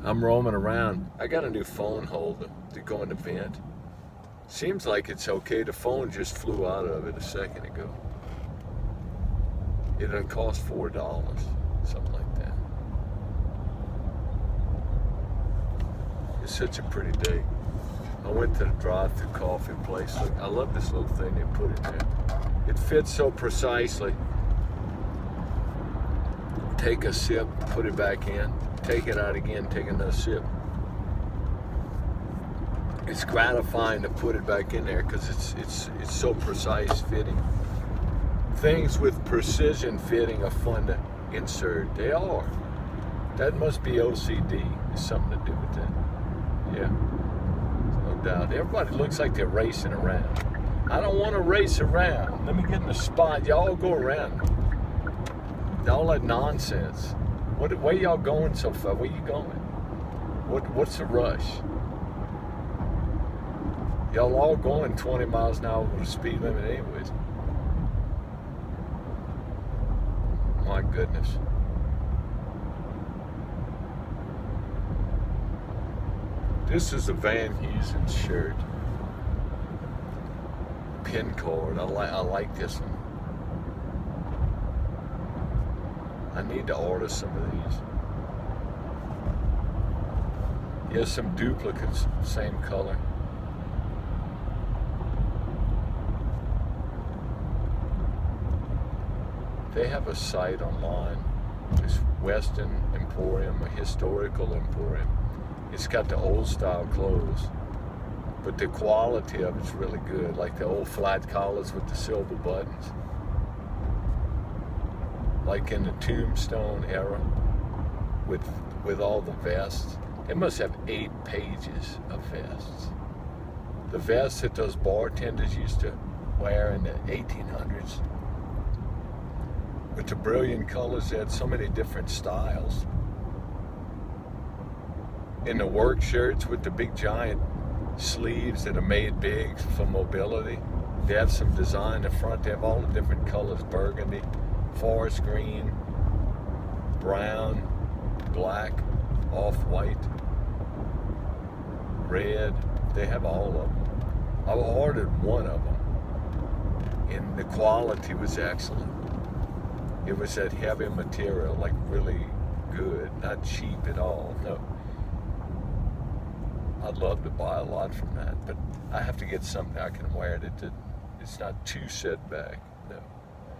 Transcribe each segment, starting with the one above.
I'm roaming around. I got a new phone holder to go in the vent. Seems like it's okay. The phone just flew out of it a second ago. It done cost $4, something like that. It's such a pretty day. I went to the drive-thru coffee place. Look, I love this little thing they put in there. It fits so precisely. Take a sip, put it back in. Take it out again, take another sip. It's gratifying to put it back in there because it's so precise fitting. Things with precision fitting are fun to insert. They are. That must be OCD. There's something to do with that. Yeah, no doubt. Everybody looks like they're racing around. I don't want to race around. Let me get in the spot. Y'all go around. All that nonsense. Where y'all going so far? Where you going? What's the rush? Y'all all going 20 miles an hour with the speed limit anyways. My goodness. This is a Van Heusen shirt. Pin cord. I like this one. I need to order some of these. Here's some duplicates, same color. They have a site online. It's Western Emporium, a historical emporium. It's got the old style clothes, but the quality of it's really good, like the old flat collars with the silver buttons. Like in the Tombstone era, with all the vests. It must have 8 pages of vests. The vests that those bartenders used to wear in the 1800s. With the brilliant colors, they had so many different styles. In the work shirts with the big giant sleeves that are made big for mobility. They have some design in the front. They have all the different colors: burgundy, forest green, brown, black, off-white, red. They have all of them. I ordered one of them, and the quality was excellent. It was that heavy material, like really good, not cheap at all. No. I'd love to buy a lot from that, but I have to get something I can wear that it's not too set back. No.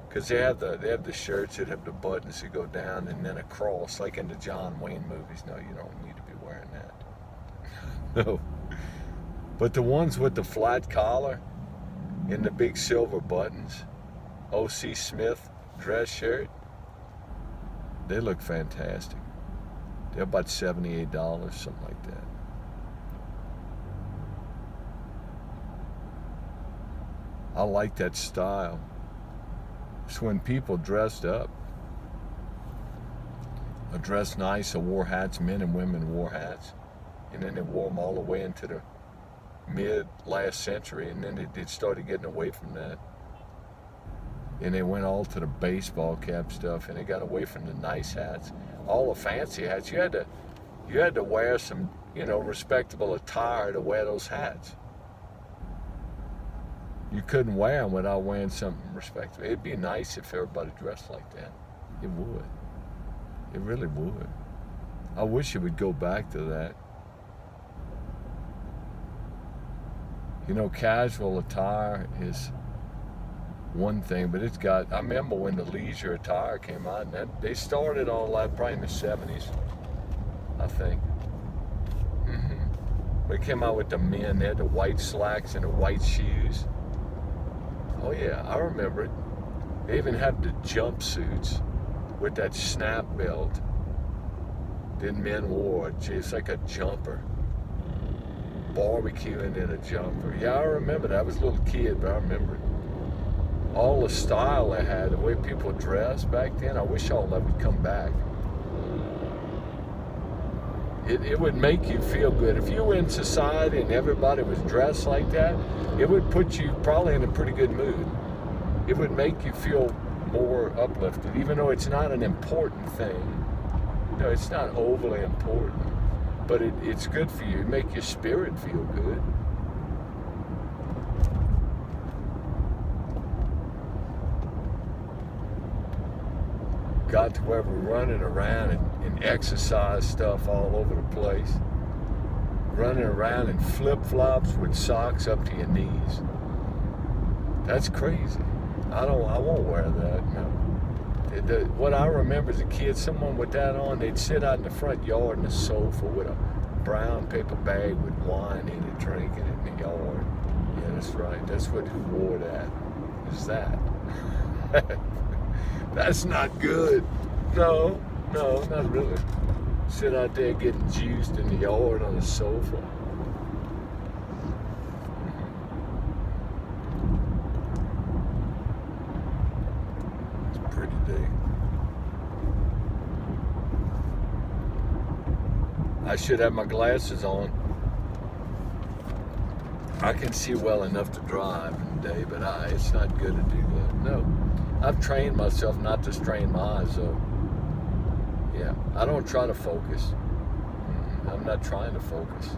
Because they have the shirts that have the buttons that go down and then a cross, like in the John Wayne movies. No, you don't need to be wearing that. No. But the ones with the flat collar and the big silver buttons, O.C. Smith dress shirt, they look fantastic. They're about $78, something like that. I like that style. It's when people dressed up, or dressed nice, or wore hats. Men and women wore hats, and then they wore them all the way into the mid-last century, and then they started getting away from that. And they went all to the baseball cap stuff, and they got away from the nice hats. All the fancy hats, you had to wear some, respectable attire to wear those hats. You couldn't wear them without wearing something respectable. It'd be nice if everybody dressed like that. It would. It really would. I wish it would go back to that. Casual attire is one thing, but I remember when the leisure attire came out, and they started all that probably in the 70s, I think. They came out with the men. They had the white slacks and the white shoes. Oh yeah, I remember it. They even have the jumpsuits with that snap belt that men wore. It's like a jumper. Barbecuing in a jumper. Yeah, I remember that. I was a little kid, but I remember it. All the style they had, the way people dressed back then, I wish all that would come back. It would make you feel good. If you were in society and everybody was dressed like that, it would put you probably in a pretty good mood. It would make you feel more uplifted, even though it's not an important thing. It's not overly important. But it's good for you. It make your spirit feel good. Got to where we're running around and exercise stuff all over the place. Running around in flip-flops with socks up to your knees. That's crazy. I won't wear that, no. What I remember as a kid, someone with that on, they'd sit out in the front yard in the sofa with a brown paper bag with wine in it, drinking it in the yard. Yeah, that's right. That's who wore that. Is that. That's not good. No, not really. Sit out there getting juiced in the yard on the sofa. It's a pretty day. I should have my glasses on. I can see well enough to drive in the day, but it's not good to do that. No. I've trained myself not to strain my eyes though. Yeah, I don't try to focus. I'm not trying to focus.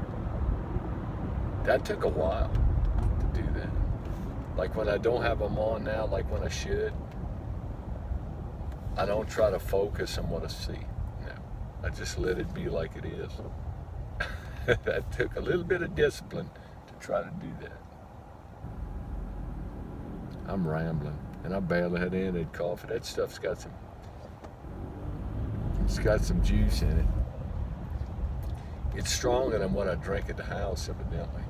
That took a while to do that. Like when I don't have them on now, like when I should, I don't try to focus on what I see. No, I just let it be like it is. That took a little bit of discipline to try to do that. I'm rambling. And I barely had any coffee. That stuff's got some juice in it. It's stronger than what I drink at the house, evidently.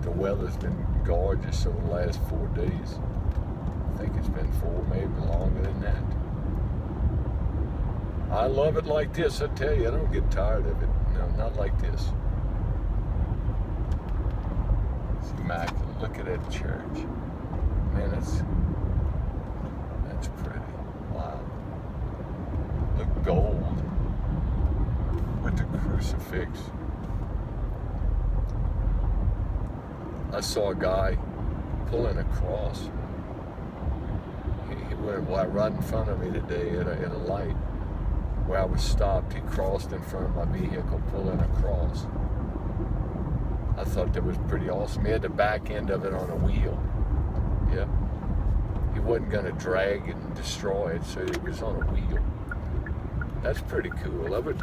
The weather's been gorgeous over the last 4 days. I think it's been 4, maybe longer than that. I love it like this, I tell you. I don't get tired of it. No, not like this. It's immaculate. Look at that church. Man, that's pretty. Wow. Look, gold with the crucifix. I saw a guy pulling a cross. He went right in front of me today at a light. Where I was stopped, he crossed in front of my vehicle pulling across. I thought that was pretty awesome. He had the back end of it on a wheel. Yeah. He wasn't going to drag it and destroy it, so it was on a wheel. That's pretty cool. I would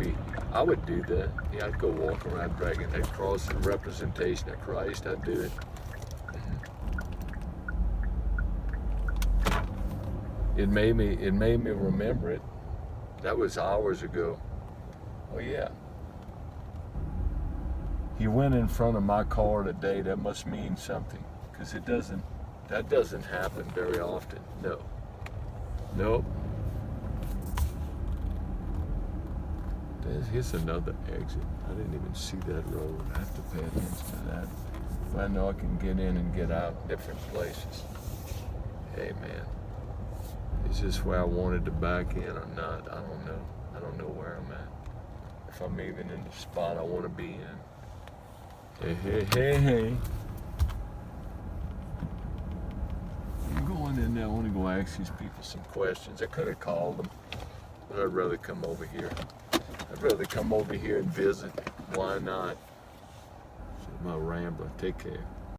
do that. Yeah, I'd go walk around dragging that cross in representation of Christ. I'd do it. It made me remember it. That was hours ago. Oh yeah. He went in front of my car today. That must mean something, because that doesn't happen very often. No. Nope. Here's another exit. I didn't even see that road. I have to pay attention to that. But I know I can get in and get out different places. Hey man. Is this where I wanted to back in or not? I don't know. I don't know where I'm at. If I'm even in the spot I want to be in. Hey. I'm going in there. I want to go ask these people some questions. I could have called them, but I'd rather come over here. I'd rather come over here and visit. Why not? So my rambler. Take care.